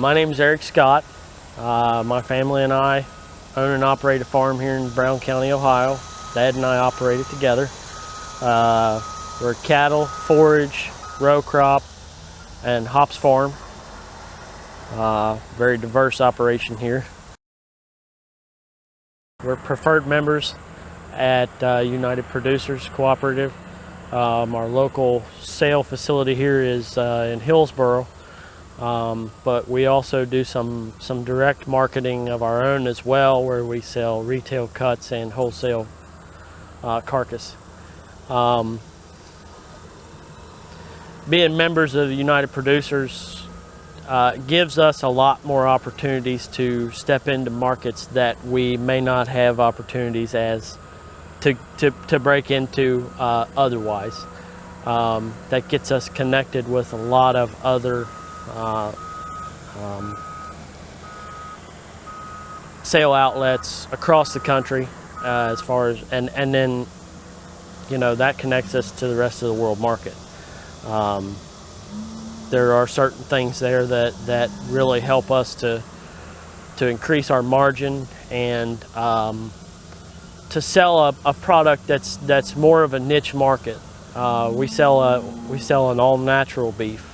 My name is Erik Scott. My family and I own and operate a farm here in Brown County, Ohio. Dad and I operate it together. We're a cattle, forage, row crop, and hops farm. Very diverse operation here. We're preferred members at United Producers Cooperative. Our local sale facility here is in Hillsboro, but we also do some direct marketing of our own as well, where we sell retail cuts and wholesale carcass. Being members of the United Producers gives us a lot more opportunities to step into markets that we may not have opportunities to break into otherwise. That gets us connected with a lot of other sale outlets across the country, as far as and then that connects us to the rest of the world market. There are certain things there that really help us to increase our margin and to sell a product that's more of a niche market. We sell an all natural beef,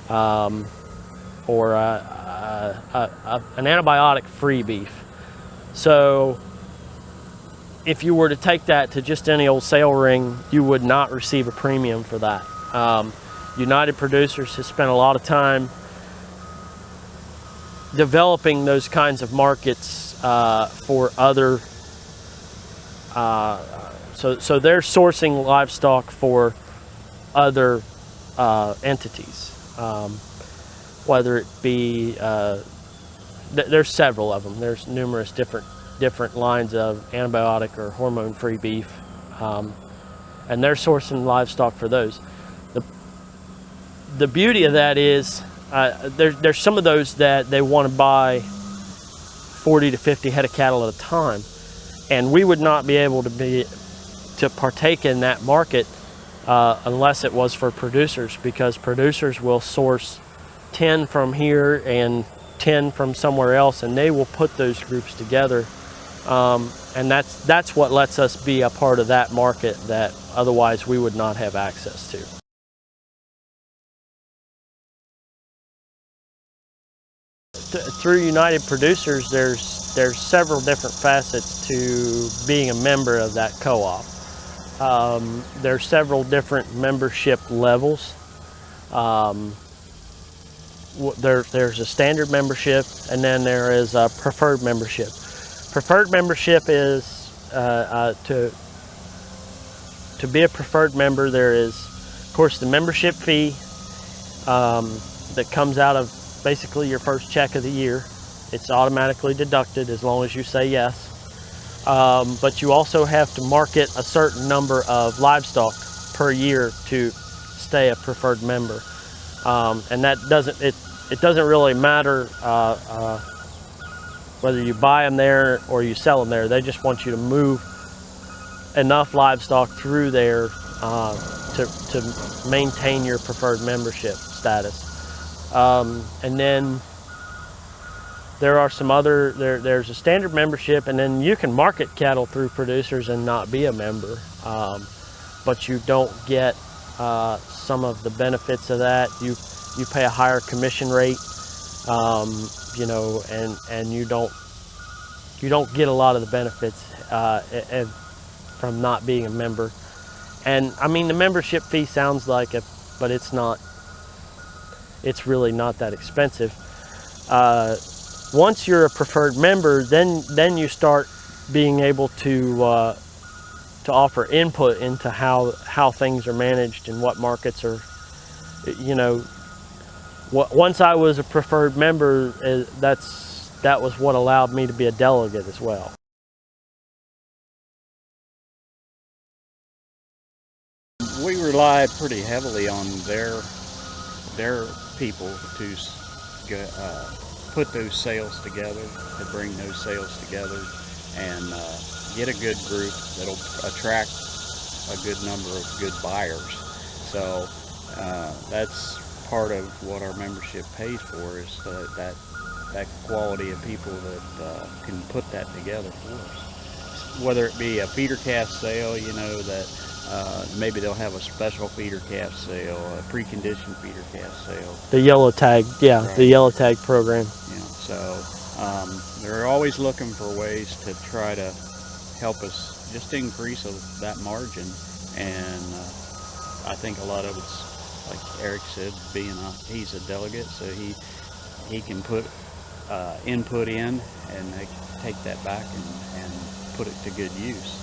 or an antibiotic free beef. So if you were to take that to just any old sale ring, you would not receive a premium for that. United Producers has spent a lot of time developing those kinds of markets for other. So they're sourcing livestock for other entities, whether it be there's several of them. There's numerous different lines of antibiotic or hormone-free beef, and they're sourcing livestock for those. The beauty of that is there's some of those that they want to buy 40 to 50 head of cattle at a time, and we would not be able to partake in that market unless it was for producers, because producers will source 10 from here and 10 from somewhere else, and they will put those groups together, and that's what lets us be a part of that market that otherwise we would not have access to. Through United Producers, there's several different facets to being a member of that co-op. There's several different membership levels. There's a standard membership, and then there is a preferred membership. Preferred membership is to be a preferred member. There is, of course, the membership fee that comes out of basically your first check of the year. It's automatically deducted as long as you say yes. But you also have to market a certain number of livestock per year to stay a preferred member. And that it doesn't really matter whether you buy them there or you sell them there. They just want you to move enough livestock through there to maintain your preferred membership status. And then there are some other, there's a standard membership, and then you can market cattle through producers and not be a member, but you don't get some of the benefits of that. You pay a higher commission rate, and you don't get a lot of the benefits from not being a member. And I mean, the membership fee sounds like it, but it's not. It's really not that expensive. Once you're a preferred member, then you start being able to offer input into how things are managed and what markets are. Once I was a preferred member, that was what allowed me to be a delegate as well. We rely pretty heavily on their people to put those sales together, to bring those sales together, and get a good group that'll attract a good number of good buyers. So that's part of what our membership pays for is that quality of people that can put that together for us. Whether it be a feeder calf sale, that maybe they'll have a special feeder calf sale, a preconditioned feeder calf sale. The yellow tag, yeah, Right. the yellow tag program. They're always looking for ways to try to help us just increase that margin, and I think a lot of it's like Erik said, he's a delegate, so he can put input in and they take that back and put it to good use.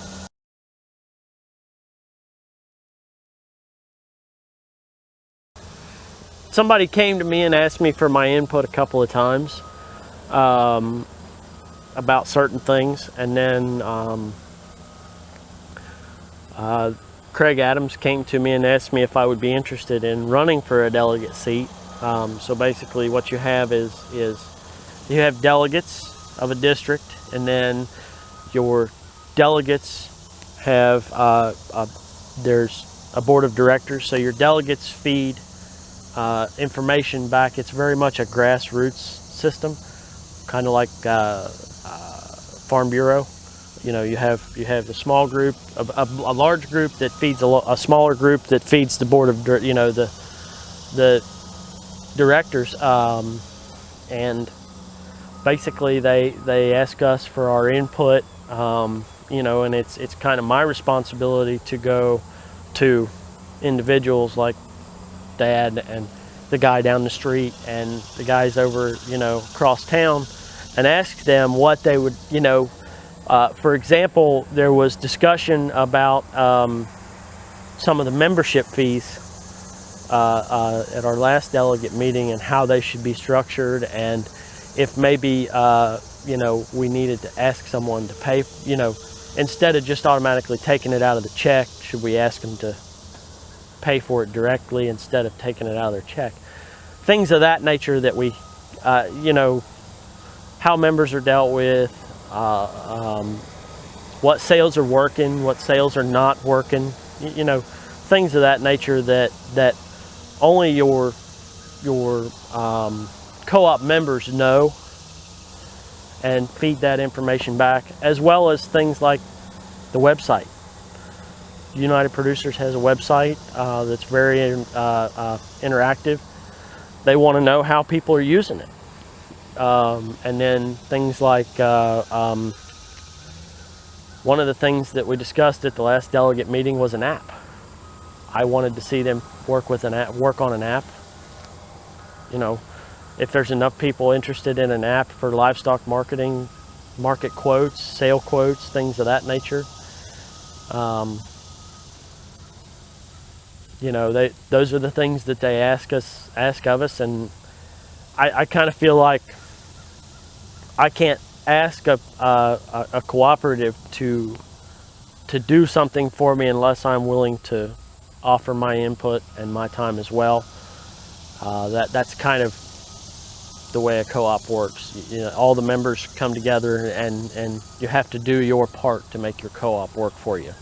Somebody came to me and asked me for my input a couple of times about certain things, and then Craig Adams came to me and asked me if I would be interested in running for a delegate seat. So basically what you have is you have delegates of a district, and then your delegates have there's a board of directors, so your delegates feed information back. It's very much a grassroots system, kind of like Farm Bureau. You have a small group, a large group that feeds a smaller group that feeds the board of the directors, and basically they ask us for our input, and it's kind of my responsibility to go to individuals like Dad and the guy down the street and the guys over across town, and ask them what they would, for example, there was discussion about some of the membership fees at our last delegate meeting and how they should be structured, and if maybe we needed to ask someone to pay, instead of just automatically taking it out of the check, should we ask them to pay for it directly instead of taking it out of their check? Things of that nature that we, how members are dealt with, what sales are working, what sales are not working, things of that nature that only your co-op members know, and feed that information back, as well as things like the website. United Producers has a website that's very interactive. They want to know how people are using it. And then things like one of the things that we discussed at the last delegate meeting was an app. I wanted to see them work on an app. If there's enough people interested in an app for livestock marketing, market quotes, sale quotes, things of that nature. Those are the things that they ask of us, and I kind of feel like I can't ask a cooperative to do something for me unless I'm willing to offer my input and my time as well. That's kind of the way a co-op works. All the members come together, and you have to do your part to make your co-op work for you.